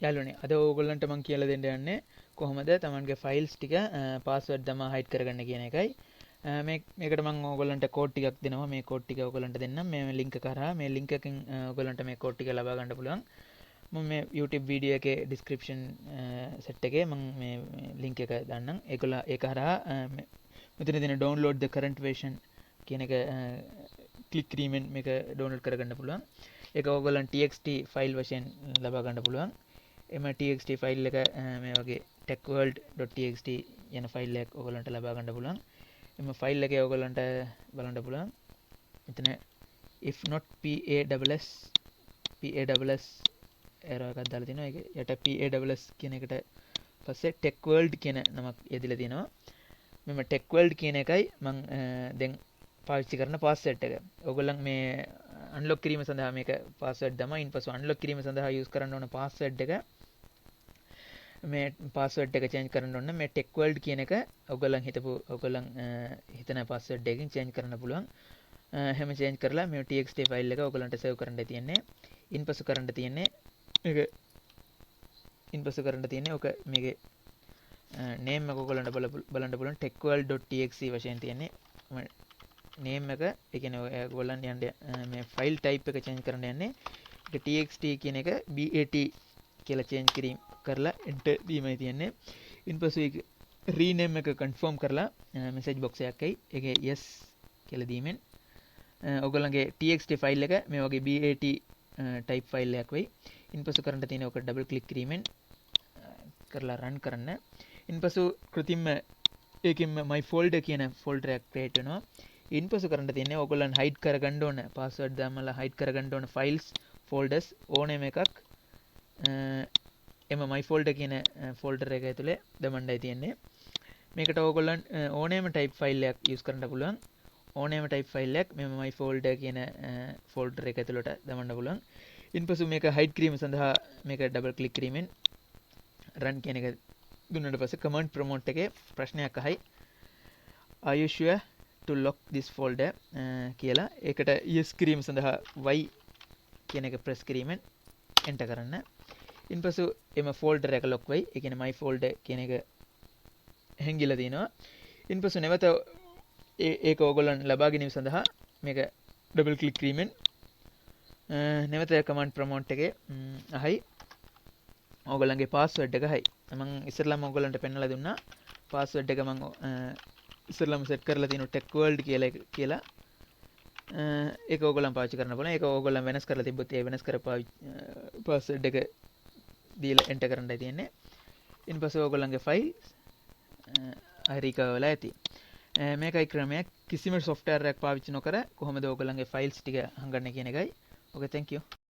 යාළුවනේ අද ඕගොල්ලන්ට මම කියලා දෙන්න යන්නේ කොහොමද තමන්ගේ ෆයිල්ස් ටික පාස්වර්ඩ් දාලා හයිඩ් කරගන්න කියන එකයි. මේකට මම ඕගොල්ලන්ට කෝඩ් ටිකක් දෙනවා. මේ කෝඩ් ටික ඕගොල්ලන්ට දෙන්නම්. මේ ලින්ක් කරා මේ ලින්ක් එකෙන් ඕගොල්ලන්ට මේ කෝඩ් ටික ලබා ගන්න පුළුවන්. මම මේ YouTube වීඩියෝ එකේ ඩිස්ක්‍රිප්ෂන් සෙට් එකේ මම මේ ලින්ක් එක දාන්නම්. ඒක හරහා මෙතන දෙන download the current version කියන එක ක්ලික් කිරීමෙන් මේක ඩවුන්ලෝඩ් කරගන්න පුළුවන්. ඒක ඕගොල්ලන් txt ෆයිල් වශයෙන් ලබා ගන්න පුළුවන්. එම txt ෆයිල් එක මේ වගේ techworld.txt යන ෆයිල් එකක් ඕගොල්ලන්ට ලබා ගන්න පුළුවන්. එම ෆයිල් එකේ ඕගොල්ලන්ට බලන්න පුළුවන්. මෙතන if not PASS error එකක් දාලා තිනවා. ඒක යට PASS කියන එකට පස්සේ techworld කියන නමක් යදිලා තියෙනවා. මෙම techworld කියන එකයි මම දැන් පාවිච්චි කරන පාස්වර්ඩ් එක. ඕගොල්ලන් මේ අන්ලොක් කිරීම සඳහා මේක පාස්වර්ඩ් දමා ඉන්පසු අන්ලොක් කිරීම සඳහා යූස් කරන්න ඕන පාස්වර්ඩ් එක මේ පාස්වර්ඩ් එක චේන්ජ් කරන්න ඕන මේ techworld කියන එක ඔයගොල්ලන් හිතන පාස්වර්ඩ් එකකින් චේන්ජ් කරන්න පුළුවන්. හැම චේන්ජ් කරලා මේ txt ෆයිල් එක ඔයගොල්ලන්ට සේව් කරන්න තියෙන්නේ. ඉන්පසු කරන්න තියෙන්නේ ඔක මේකේ නේම් එක ඔයගොල්ලන්ට බලන්න පුළුවන් techworld.txt වශයෙන් තියෙන්නේ. නේම් එක ඒ කියන්නේ ඔයගොල්ලන් යන්නේ මේ ෆයිල් ටයිප් එක චේන්ජ් කරන්න යන්නේ. ඒක txt කියන එක bat කියලා චේන්ජ් කිරීම කරලා enter දීමයි තියෙන්නේ. ඉන්පසු ඒක rename එක confirm කරලා message box එකක් එයි. ඒකේ yes කියලා දීමෙන් ඔයගොල්ලන්ගේ txt ෆයිල් එක මේ වගේ bat type ෆයිල් එකක් වෙයි. ඉන්පසු කරන්න තියෙන්නේ ඔක ඩබල් ක්ලික් කිරීමෙන් කරලා run කරන්න. ඉන්පසු කෘතිම ඒකෙන් my folder කියන ෆෝල්ඩර් එකක් ක්‍රියේට් වෙනවා. ඉන්පසු කරන්න තියෙන්නේ ඔයගොල්ලන් හයිඩ් කරගන්න ඕන පාස්වර්ඩ් දාමලා හයිඩ් කරගන්න ඕන ෆයිල්ස් ෆෝල්ඩර්ස් ඕනෙම එකක් එම my folder කියන ෆෝල්ඩර් එක ඇතුලේ දමන්නයි තියෙන්නේ. මේකට ඕගොල්ලන් ඕනෙම ටයිප් ෆයිල් එකක් යූස් කරන්න පුළුවන්. ඕනෙම ටයිප් ෆයිල් එකක් මෙම my folder කියන ෆෝල්ඩර් එක ඇතුළට දමන්න පුළුවන්. ඉන්පසු මේක හයිඩ් කිරීම සඳහා මේක ඩබල් ක්ලික් කිරීමෙන් run කියන එක දුන්නාට පස්සේ command prompt එකේ ප්‍රශ්නයක් අහයි. Are you sure to lock this folder කියලා. ඒකට yes කිරීම සඳහා y කියන එක press කිරීමෙන් enter කරන්න. ඉන්පසු එම folder එක lock වෙයි. ඒ කියන්නේ my folder කියන එක හැංගිලා තිනවා. ඉන්පසු නැවත ඒක ඕගොල්ලන් ලබා ගැනීම සඳහා මේක ඩබල් ක්ලික් කිරීමෙන් නැවත command prompt එකේ අහයි ඕගොල්ලන්ගේ password එක අහයි. මම ඉස්සෙල්ලාම ඕගොල්ලන්ට පෙන්නලා දුන්නා. password එක මම ඉස්සෙල්ලාම සෙට් කරලා තියෙනවා techworld කියලා. ඒක ඕගොල්ලන් පාවිච්චි කරන්න පුළුවන්. ඒක ඕගොල්ලන් වෙනස් කරලා තිබ්බොත් ඒ වෙනස් කර password එක දීලා enter කරන්නයි තියෙන්නේ. ඉන්පස්සේ ඕගොල්ලන්ගේ ෆයිල් හරිකවලා ඇති. මේකයි ක්‍රමයක්. කිසිම software එකක් පාවිච්චි නොකර කොහොමද ඕගොල්ලන්ගේ ෆයිල්ස් ටික හංගන්නේ කියන එකයි. Okay, thank you.